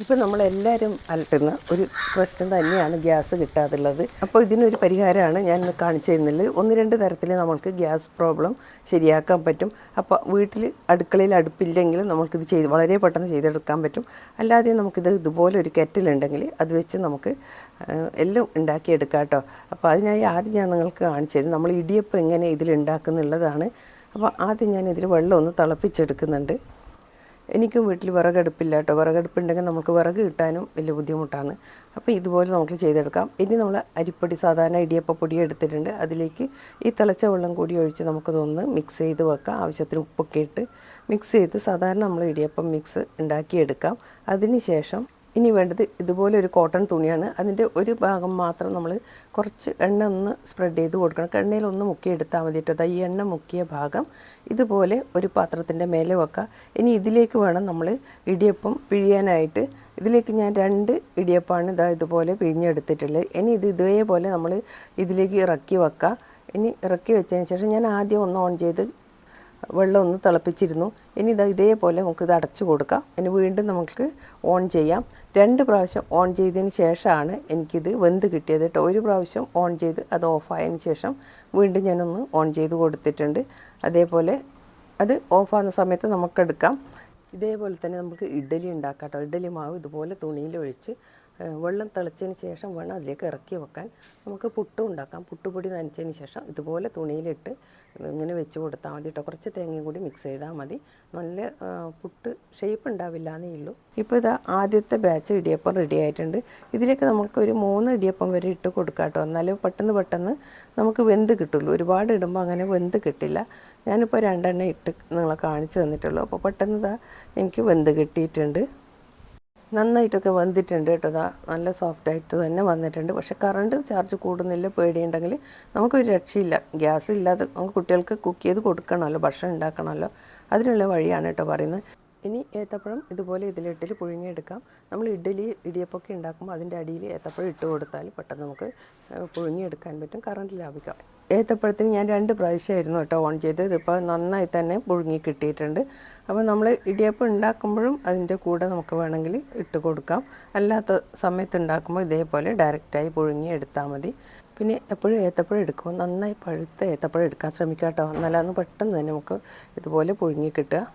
ഇപ്പോൾ നമ്മളെല്ലാവരും അലട്ടുന്ന ഒരു പ്രശ്നം തന്നെയാണ് ഗ്യാസ് കിട്ടാതുള്ളത്. അപ്പോൾ ഇതിനൊരു പരിഹാരമാണ് ഞാൻ ഇന്ന് കാണിച്ചു തരുന്നത്. 1-2 തരത്തിൽ നമ്മൾക്ക് ഗ്യാസ് പ്രോബ്ലം ശരിയാക്കാൻ പറ്റും. അപ്പോൾ വീട്ടിൽ അടുക്കളയിൽ അടുപ്പില്ലെങ്കിലും നമുക്കിത് വളരെ പെട്ടെന്ന് ചെയ്തെടുക്കാൻ പറ്റും. അല്ലാതെ നമുക്കിത് ഇതുപോലെ ഒരു കെറ്റിലുണ്ടെങ്കിൽ അത് വെച്ച് നമുക്ക് എല്ലാം ഉണ്ടാക്കിയെടുക്കാം കേട്ടോ. അപ്പോൾ അതിനായി ആദ്യം ഞാൻ നിങ്ങൾക്ക് കാണിച്ചു തരും. നമ്മൾ ഇടിയപ്പം എങ്ങനെ ഇതിലുണ്ടാക്കുന്നുള്ളതാണ്. അപ്പോൾ ആദ്യം ഞാൻ ഇതിൽ വെള്ളം ഒന്ന് തിളപ്പിച്ചെടുക്കുന്നുണ്ട്. എനിക്കും വീട്ടിൽ വിറകടുപ്പില്ല കേട്ടോ. വിറകടുപ്പുണ്ടെങ്കിൽ നമുക്ക് വിറക് കിട്ടാനും വലിയ ബുദ്ധിമുട്ടാണ്. അപ്പോൾ ഇതുപോലെ നമുക്ക് ചെയ്തെടുക്കാം. ഇനി നമ്മൾ അരിപ്പൊടി, സാധാരണ ഇടിയപ്പപ്പൊടി എടുത്തിട്ടുണ്ട്. അതിലേക്ക് ഈ തിളച്ച വെള്ളം കൂടി ഒഴിച്ച് നമുക്കതൊന്ന് മിക്സ് ചെയ്ത് വെക്കാം. ആവശ്യത്തിന് ഉപ്പൊക്കെ ഇട്ട് മിക്സ് ചെയ്ത് സാധാരണ നമ്മൾ ഇടിയപ്പം മിക്സ് ഉണ്ടാക്കിയെടുക്കാം. അതിന് ശേഷം ഇനി വേണ്ടത് ഇതുപോലെ ഒരു കോട്ടൺ തുണിയാണ്. അതിൻ്റെ ഒരു ഭാഗം മാത്രം നമ്മൾ കുറച്ച് എണ്ണ ഒന്ന് സ്പ്രെഡ് ചെയ്ത് കൊടുക്കണം. എണ്ണയിലൊന്ന് മുക്കിയെടുത്താൽ മതി കേട്ടോ. ഈ എണ്ണ മുക്കിയ ഭാഗം ഇതുപോലെ ഒരു പാത്രത്തിൻ്റെ മേലെ വെക്കുക. ഇനി ഇതിലേക്ക് വേണം നമ്മൾ ഇടിയപ്പം പിഴിയാനായിട്ട്. ഇതിലേക്ക് ഞാൻ 2 ഇടിയപ്പമാണ് ഇതുപോലെ പിഴിഞ്ഞെടുത്തിട്ടുള്ളത്. ഇനി ഇതേപോലെ നമ്മൾ ഇതിലേക്ക് ഇറക്കി വെക്കുക. ഇനി ഇറക്കി വെച്ചതിന് ശേഷം ഞാൻ ആദ്യം ഒന്ന് ഓൺ ചെയ്ത് വെള്ളം ഒന്ന് തിളപ്പിച്ചിരുന്നു. ഇനി ഇതേപോലെ നമുക്കിത് അടച്ചു കൊടുക്കാം. ഇനി വീണ്ടും നമുക്ക് ഓൺ ചെയ്യാം. 2 പ്രാവശ്യം ഓൺ ചെയ്തതിന് ശേഷമാണ് എനിക്കിത് വെന്ത് കിട്ടിയത് കേട്ടോ. ഒരു പ്രാവശ്യം ഓൺ ചെയ്ത് അത് ഓഫായതിന് ശേഷം വീണ്ടും ഞാനൊന്ന് ഓൺ ചെയ്ത് കൊടുത്തിട്ടുണ്ട്. അതേപോലെ അത് ഓഫാകുന്ന സമയത്ത് നമുക്കെടുക്കാം. ഇതേപോലെ തന്നെ നമുക്ക് ഇഡ്ഡലി ഉണ്ടാക്കാം കേട്ടോ. ഇഡ്ഡലി മാവ് ഇതുപോലെ തുണിയിൽ ഒഴിച്ച് വെള്ളം തിളച്ചതിന് ശേഷം വേണം അതിലേക്ക് ഇറക്കി വെക്കാൻ. നമുക്ക് പുട്ടും ഉണ്ടാക്കാം. പുട്ടുപൊടി നനച്ചതിന് ശേഷം ഇതുപോലെ തുണിയിലിട്ട് ഇങ്ങനെ വെച്ച് കൊടുത്താൽ മതി കേട്ടോ. കുറച്ച് തേങ്ങയും കൂടി മിക്സ് ചെയ്താൽ മതി. നല്ല പുട്ട് ഷേപ്പ് ഉണ്ടാവില്ല എന്നേ ഉള്ളൂ. ഇപ്പോൾ ഇതാ ആദ്യത്തെ ബാച്ച് ഇടിയപ്പം റെഡി ആയിട്ടുണ്ട്. ഇതിലേക്ക് നമുക്കൊരു 3 ഇടിയപ്പം വരെ ഇട്ട് കൊടുക്കാം കേട്ടോ. എന്നാലും പെട്ടെന്ന് നമുക്ക് വെന്ത് കിട്ടുള്ളൂ. ഒരുപാട് ഇടുമ്പോൾ അങ്ങനെ വെന്ത് കിട്ടില്ല. ഞാനിപ്പോൾ 2 എണ്ണം ഇട്ട് നിങ്ങളെ കാണിച്ച് തന്നിട്ടുള്ളൂ. അപ്പോൾ പെട്ടെന്ന് എനിക്ക് വെന്ത് കിട്ടിയിട്ടുണ്ട്. നന്നായിട്ടൊക്കെ വന്നിട്ടുണ്ട് കേട്ടോ. നല്ല സോഫ്റ്റായിട്ട് തന്നെ വന്നിട്ടുണ്ട്. പക്ഷേ കറണ്ട് ചാർജ് കൂടുന്നില്ല പേടിയുണ്ടെങ്കിൽ നമുക്കൊരു രക്ഷയില്ല. ഗ്യാസ് ഇല്ലാതെ നമുക്ക് കുട്ടികൾക്ക് കുക്ക് ചെയ്ത് കൊടുക്കണമല്ലോ, ഭക്ഷണം ഉണ്ടാക്കണമല്ലോ. അതിനുള്ള വഴിയാണ് കേട്ടോ പറയുന്നത്. ഇനി ഏത്തപ്പഴം ഇതുപോലെ ഇതിലിട്ടിൽ പുഴുങ്ങിയെടുക്കാം. നമ്മൾ ഇടിയപ്പമൊക്കെ ഉണ്ടാക്കുമ്പോൾ അതിൻ്റെ അടിയിൽ ഏത്തപ്പഴം ഇട്ട് കൊടുത്താൽ പെട്ടെന്ന് നമുക്ക് പുഴുങ്ങിയെടുക്കാൻ പറ്റും, കറണ്ട് ലാഭിക്കാം. ഏത്തപ്പഴത്തിന് ഞാൻ 2 പ്രാവശ്യമായിരുന്നു കേട്ടോ ഓൺ ചെയ്ത്. ഇതിപ്പോൾ നന്നായി തന്നെ പുഴുങ്ങി കിട്ടിയിട്ടുണ്ട്. അപ്പോൾ നമ്മൾ ഇടിയപ്പം ഉണ്ടാക്കുമ്പോഴും അതിൻ്റെ കൂടെ നമുക്ക് വേണമെങ്കിൽ ഇട്ട് കൊടുക്കാം. അല്ലാത്ത സമയത്ത് ഉണ്ടാക്കുമ്പോൾ ഇതേപോലെ ഡയറക്റ്റായി പുഴുങ്ങി എടുത്താൽ മതി. പിന്നെ എപ്പോഴും ഏത്തപ്പഴം എടുക്കുമ്പോൾ നന്നായി പഴുത്ത ഏത്തപ്പഴം എടുക്കാൻ ശ്രമിക്കാം കേട്ടോ. എന്നാലന്ന് പെട്ടെന്ന് തന്നെ നമുക്ക് ഇതുപോലെ പുഴുങ്ങി കിട്ടുക.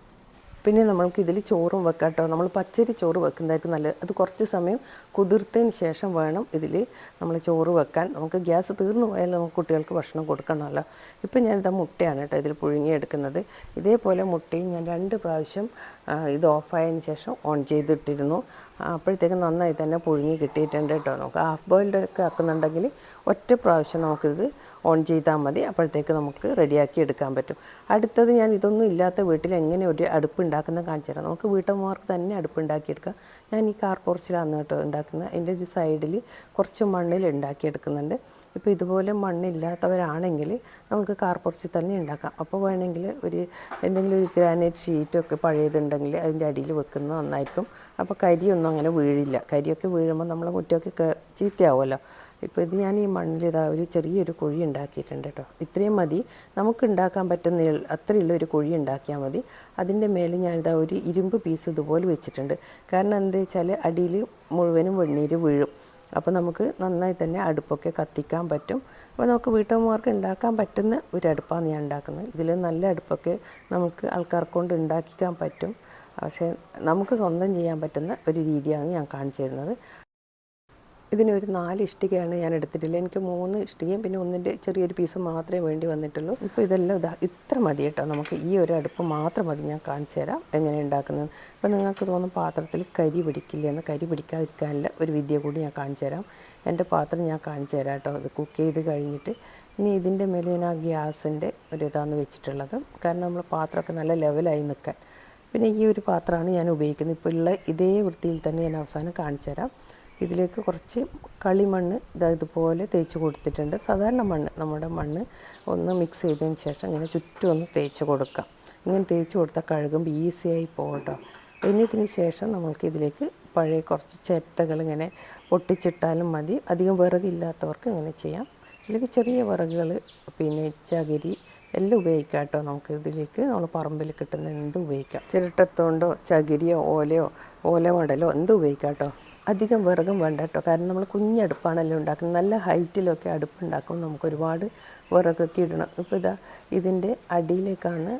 പിന്നെ നമ്മൾക്ക് ഇതിൽ ചോറും വെക്കാം കേട്ടോ. നമ്മൾ പച്ചരി ചോറ് വെക്കുന്നതായിരിക്കും നല്ലത്. അത് കുറച്ച് സമയം കുതിർത്തതിന് ശേഷം വേണം ഇതിൽ നമ്മൾ ചോറ് വെക്കാൻ. നമുക്ക് ഗ്യാസ് തീർന്നു പോയാൽ നമുക്ക് കുട്ടികൾക്ക് ഭക്ഷണം കൊടുക്കണമല്ലോ. ഇപ്പം ഞാനിതാ മുട്ടയാണ് കേട്ടോ ഇതിൽ പുഴുങ്ങിയെടുക്കുന്നത്. ഇതേപോലെ മുട്ടയും ഞാൻ 2 പ്രാവശ്യം ഇത് ഓഫായതിന് ശേഷം ഓൺ ചെയ്തിട്ടിരുന്നു. അപ്പോഴത്തേക്കും നന്നായി തന്നെ പുഴുങ്ങി കിട്ടിയിട്ടുണ്ട് കേട്ടോ. നമുക്ക് ഹാഫ് ബോയിൽഡൊക്കെ ആക്കുന്നുണ്ടെങ്കിൽ ഒറ്റ പ്രാവശ്യം നമുക്കിത് ഓൺ ചെയ്താൽ മതി. അപ്പോഴത്തേക്ക് നമുക്ക് റെഡിയാക്കി എടുക്കാൻ പറ്റും. അടുത്തത് ഞാൻ ഇതൊന്നും ഇല്ലാത്ത വീട്ടിൽ എങ്ങനെ ഒരു അടുപ്പ് ഉണ്ടാക്കുന്നത് കാണിച്ചു തരാം. നമുക്ക് വീട്ടമ്മമാർക്ക് തന്നെ അടുപ്പ് ഉണ്ടാക്കിയെടുക്കാം. ഞാൻ ഈ കാർപോർച്ചിലാണ് കേട്ടോ ഉണ്ടാക്കുന്നത്. അതിൻ്റെ ഒരു സൈഡിൽ കുറച്ച് മണ്ണിൽ ഉണ്ടാക്കിയെടുക്കുന്നുണ്ട്. ഇപ്പോൾ ഇതുപോലെ മണ്ണില്ലാത്തവരാണെങ്കിൽ നമുക്ക് കാർപോർച്ചിൽ തന്നെ ഉണ്ടാക്കാം. അപ്പോൾ വേണമെങ്കിൽ എന്തെങ്കിലും ഒരു ഗ്രാനൈറ്റ് ഷീറ്റൊക്കെ പഴയതുണ്ടെങ്കിൽ അതിൻ്റെ അടിയിൽ വെക്കുന്നത് നന്നായിരിക്കും. അപ്പോൾ കരിയൊന്നും അങ്ങനെ വീഴില്ല. കരിയൊക്കെ വീഴുമ്പോൾ നമ്മളെ മുറ്റമൊക്കെ ചീത്തയാവുമല്ലോ. ഇപ്പോൾ ഇത് ഞാൻ ഈ മണ്ണിൽ ഒരു ചെറിയൊരു കുഴി ഉണ്ടാക്കിയിട്ടുണ്ട് കേട്ടോ. ഇത്രയും മതി നമുക്ക് ഉണ്ടാക്കാൻ പറ്റുന്ന അത്രയുള്ള ഒരു കുഴി ഉണ്ടാക്കിയാൽ മതി. അതിൻ്റെ മേലെ ഞാനിതാ ഒരു ഇരുമ്പ് പീസ് ഇതുപോലെ വെച്ചിട്ടുണ്ട്. കാരണം എന്താ വെച്ചാൽ അടിയിൽ മുഴുവനും വെണ്ണീര് വീഴും. അപ്പോൾ നമുക്ക് നന്നായി തന്നെ അടുപ്പൊക്കെ കത്തിക്കാൻ പറ്റും. അപ്പോൾ നമുക്ക് വീട്ടമ്മമാർക്ക് ഉണ്ടാക്കാൻ പറ്റുന്ന ഒരു അടുപ്പാണ് ഞാൻ ഉണ്ടാക്കുന്നത്. ഇതിൽ നല്ല അടുപ്പൊക്കെ നമുക്ക് ആൾക്കാർക്ക് കൊണ്ട് ഉണ്ടാക്കിക്കാൻ പറ്റും. പക്ഷേ നമുക്ക് സ്വന്തം ചെയ്യാൻ പറ്റുന്ന ഒരു രീതിയാണ് ഞാൻ കാണിച്ചു തരുന്നത്. ഇതിനൊരു 4 ഇഷ്ടികയാണ് ഞാൻ എടുത്തിട്ടില്ല. എനിക്ക് 3 ഇഷ്ടികയും പിന്നെ ഒന്നിൻ്റെ ചെറിയൊരു പീസ് മാത്രമേ വേണ്ടി വന്നിട്ടുള്ളൂ. ഇപ്പോൾ ഇതെല്ലാം ഇത്ര മതി കേട്ടോ. നമുക്ക് ഈ ഒരു അടുപ്പ് മാത്രം മതി. ഞാൻ കാണിച്ചു തരാം എങ്ങനെ ഉണ്ടാക്കുന്നത്. അപ്പോൾ നിങ്ങൾക്ക് തോന്നും പാത്രത്തിൽ കരി പിടിക്കില്ല എന്ന്. കരി പിടിക്കാതിരിക്കാനുള്ള ഒരു വിദ്യ കൂടി ഞാൻ കാണിച്ചു തരാം. എൻ്റെ പാത്രം ഞാൻ കാണിച്ചു തരാം കേട്ടോ. അത് കുക്ക് ചെയ്ത് കഴിഞ്ഞിട്ട് ഇനി ഇതിൻ്റെ മേലെ ഞാൻ ഗ്യാസിൻ്റെ ഇതാണ് വെച്ചിട്ടുള്ളത്. കാരണം നമ്മൾ പാത്രമൊക്കെ നല്ല ലെവലായി നിൽക്കാൻ. പിന്നെ ഈ ഒരു പാത്രമാണ് ഞാൻ ഉപയോഗിക്കുന്നത്. ഇപ്പോൾ ഉള്ള ഇതേ വൃത്തിയിൽ തന്നെ ഞാൻ അവസാനം കാണിച്ചു തരാം. ഇതിലേക്ക് കുറച്ച് കളിമണ്ണ് ഇതുപോലെ തേച്ച് കൊടുത്തിട്ടുണ്ട്. സാധാരണ മണ്ണ്, നമ്മുടെ മണ്ണ് ഒന്ന് മിക്സ് ചെയ്തതിന് ശേഷം ഇങ്ങനെ ചുറ്റും ഒന്ന് തേച്ച് കൊടുക്കാം. ഇങ്ങനെ തേച്ച് കൊടുത്താൽ കഴുകുമ്പോൾ ഈസിയായി പോകട്ടോ. പിന്നെ ഇതിന് ശേഷം നമുക്ക് ഇതിലേക്ക് പഴയ കുറച്ച് ചിരട്ടകൾ ഇങ്ങനെ പൊട്ടിച്ചിട്ടാലും മതി. അധികം വിറകില്ലാത്തവർക്ക് ഇങ്ങനെ ചെയ്യാം. ഇതിലേക്ക് ചെറിയ വിറകുകൾ, പിന്നെ ചകിരി, എല്ലാം ഉപയോഗിക്കാം കേട്ടോ. നമുക്ക് ഇതിലേക്ക് നമ്മൾ പറമ്പിൽ കിട്ടുന്ന എന്തും ഉപയോഗിക്കാം. ചിരട്ടത്തോണ്ടോ ചകിരിയോ ഓല മടലോ എന്തും ഉപയോഗിക്കാം കേട്ടോ. അധികം വിറകും വേണ്ട കേട്ടോ, കാരണം നമ്മൾ കുഞ്ഞടുപ്പാണല്ലോ ഉണ്ടാക്കുന്നത്. നല്ല ഹൈറ്റിലൊക്കെ അടുപ്പുണ്ടാക്കുമ്പോൾ നമുക്ക് ഒരുപാട് വിറകൊക്കെ ഇടണം. ഇപ്പോൾ ഇതിൻ്റെ അടിയിലേക്കാണ്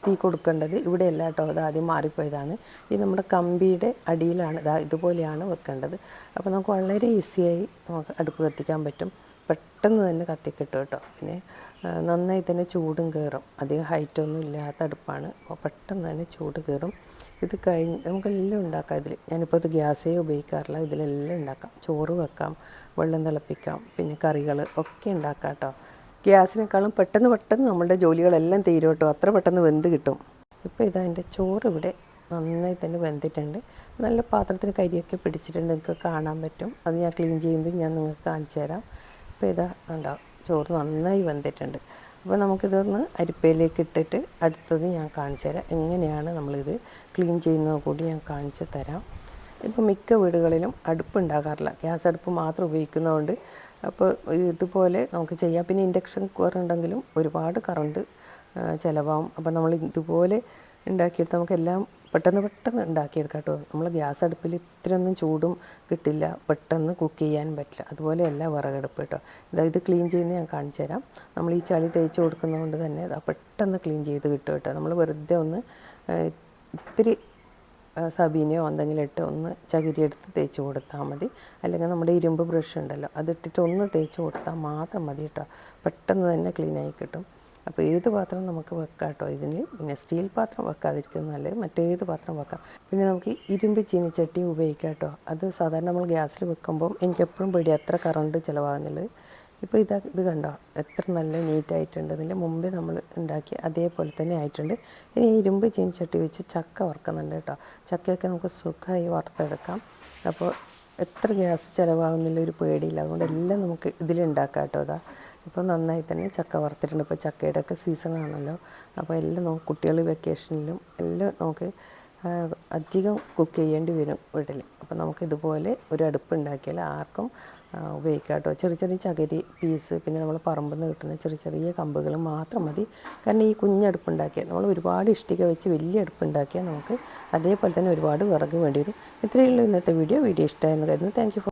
തീ കൊടുക്കേണ്ടത്. ഇവിടെയല്ല കേട്ടോ, അത് ആദ്യം മാറിപ്പോയതാണ്. ഈ നമ്മുടെ കമ്പിയുടെ അടിയിലാണ്, ഇതുപോലെയാണ് വെക്കേണ്ടത്. അപ്പോൾ നമുക്ക് വളരെ ഈസിയായി നമുക്ക് അടുപ്പ് കത്തിക്കാൻ പറ്റും. പെട്ടെന്ന് തന്നെ കത്തിക്കിട്ടും കേട്ടോ. പിന്നെ നന്നായി തന്നെ ചൂടും കയറും. അധികം ഹൈറ്റൊന്നും ഇല്ലാത്ത അടുപ്പാണ്, അപ്പോൾ പെട്ടെന്ന് തന്നെ ചൂട് കയറും. ഇത് കഴിഞ്ഞ് നമുക്കെല്ലാം ഉണ്ടാക്കാം ഇതിൽ. ഞാനിപ്പോൾ ഇത് ഗ്യാസേ ഉപയോഗിക്കാറില്ല, ഇതിലെല്ലാം ഉണ്ടാക്കാം. ചോറ് വെക്കാം, വെള്ളം തിളപ്പിക്കാം, പിന്നെ കറികൾ ഒക്കെ ഉണ്ടാക്കാം കേട്ടോ. ഗ്യാസിനേക്കാളും പെട്ടെന്ന് നമ്മളുടെ ജോലികളെല്ലാം തീരും കേട്ടോ, അത്ര പെട്ടെന്ന് വെന്ത് കിട്ടും. ഇപ്പോൾ എൻ്റെ ചോറ് ഇവിടെ നന്നായി തന്നെ വെന്തിട്ടുണ്ട്. നല്ല പാത്രത്തിന് കരിയൊക്കെ പിടിച്ചിട്ടുണ്ട്, നിങ്ങൾക്ക് കാണാൻ പറ്റും. അത് ഞാൻ ക്ലീൻ ചെയ്യുന്നത് ഞാൻ നിങ്ങൾക്ക് കാണിച്ചു തരാം. ഇപ്പോൾ ഉണ്ടാവും, ചോറ് നന്നായി വെന്തിട്ടുണ്ട്. അപ്പോൾ നമുക്കിതൊന്ന് അരിപ്പയിലേക്ക് ഇട്ടിട്ട് അടുത്തത് ഞാൻ കാണിച്ചു തരാം. എങ്ങനെയാണ് നമ്മളിത് ക്ലീൻ ചെയ്യുന്നത് കൂടി ഞാൻ കാണിച്ചു തരാം. ഇപ്പോൾ മിക്ക വീടുകളിലും അടുപ്പ് ഉണ്ടാകാറില്ല, ഗ്യാസ് അടുപ്പ് മാത്രം ഉപയോഗിക്കുന്നതുകൊണ്ട് അപ്പോൾ ഇതുപോലെ നമുക്ക് ചെയ്യാം. പിന്നെ ഇൻഡക്ഷൻ കുക്കർ ഉണ്ടെങ്കിലും ഒരുപാട് കറണ്ട് ചിലവാകും. അപ്പോൾ നമ്മൾ ഇതുപോലെ ഉണ്ടാക്കിയെടുത്ത് നമുക്കെല്ലാം പെട്ടെന്ന് ഉണ്ടാക്കിയെടുക്കാം കേട്ടോ. നമ്മൾ ഗ്യാസ് അടുപ്പിൽ ഇത്രയൊന്നും ചൂടും കിട്ടില്ല, പെട്ടെന്ന് കുക്ക് ചെയ്യാനും പറ്റില്ല. അതുപോലെയല്ല വിറകടുപ്പ് കേട്ടോ. ഇത് ക്ലീൻ ചെയ്യുന്നത് ഞാൻ കാണിച്ചു തരാം. നമ്മൾ ഈ ചളി തേച്ച് കൊടുക്കുന്നതുകൊണ്ട് തന്നെ പെട്ടെന്ന് ക്ലീൻ ചെയ്ത് കിട്ടും കേട്ടോ. നമ്മൾ വെറുതെ ഒന്ന് ഇത്തിരി സബീനയോ എന്തെങ്കിലും ഇട്ട് ഒന്ന് ചകിരി എടുത്ത് തേച്ച് കൊടുത്താൽ മതി. അല്ലെങ്കിൽ നമ്മുടെ ഇരുമ്പ് ബ്രഷ് ഉണ്ടല്ലോ, അതിട്ടിട്ട് ഒന്ന് തേച്ച് കൊടുത്താൽ മാത്രം മതി കേട്ടോ. പെട്ടെന്ന് തന്നെ ക്ലീനായി കിട്ടും. അപ്പോൾ ഏത് പാത്രം നമുക്ക് വെക്കാം കേട്ടോ ഇതിന്. പിന്നെ സ്റ്റീൽ പാത്രം വെക്കാതിരിക്കുന്നത് നല്ലത്, മറ്റേത് പാത്രം വെക്കാം. പിന്നെ നമുക്ക് ഇരുമ്പ് ചീനിച്ചട്ടി ഉപയോഗിക്കാം കേട്ടോ. അത് സാധാരണ നമ്മൾ ഗ്യാസിൽ വെക്കുമ്പം എനിക്കെപ്പോഴും പേടി എത്ര കറണ്ട് ചിലവാകുന്നുള്ളത്. ഇപ്പോൾ ഇത് കണ്ടോ, എത്ര നല്ല നീറ്റായിട്ടുണ്ട്. ഇതിൻ്റെ മുമ്പേ നമ്മൾ ഉണ്ടാക്കി അതേപോലെ തന്നെ ആയിട്ടുണ്ട്. ഇനി ഇരുമ്പ് ചീനിച്ചട്ടി വെച്ച് ചക്ക വറുക്കുന്നുണ്ട് കേട്ടോ. ചക്കയൊക്കെ നമുക്ക് സുഖമായി വറുത്തെടുക്കാം. അപ്പോൾ എത്ര ഗ്യാസ് ചിലവാകുന്നില്ല, ഒരു പേടിയില്ല. അതുകൊണ്ട് എല്ലാം നമുക്ക് ഇതിലുണ്ടാക്കാം കേട്ടോ. ഇപ്പോൾ നന്നായി തന്നെ ചക്ക വറുത്തിട്ടുണ്ട്. ഇപ്പോൾ ചക്കയുടെ ഒക്കെ സീസണാണല്ലോ, അപ്പോൾ എല്ലാം നമുക്ക് കുട്ടികൾ വെക്കേഷനിലും എല്ലാം നമുക്ക് അധികം കുക്ക് ചെയ്യേണ്ടി വരും വീട്ടിൽ. അപ്പോൾ നമുക്ക് ഇതുപോലെ ഒരു അടുപ്പ് ഉണ്ടാക്കിയാൽ ആർക്കും ഉപയോഗിക്കാം കേട്ടോ. ചെറിയ ചകിരി പീസ്, പിന്നെ നമ്മൾ പറമ്പിൽ നിന്ന് കിട്ടുന്ന ചെറിയ കമ്പുകൾ മാത്രം മതി. കാരണം ഈ കുഞ്ഞടുപ്പുണ്ടാക്കിയാൽ നമ്മൾ ഒരുപാട് ഇഷ്ടിക വെച്ച് വലിയ അടുപ്പുണ്ടാക്കിയാൽ നമുക്ക് അതേപോലെ തന്നെ ഒരുപാട് വിറക് വേണ്ടി വരും. ഇത്രയേ ഉള്ളൂ ഇന്നത്തെ വീഡിയോ ഇഷ്ടമായെന്ന് കരുതുന്നു. Thank you.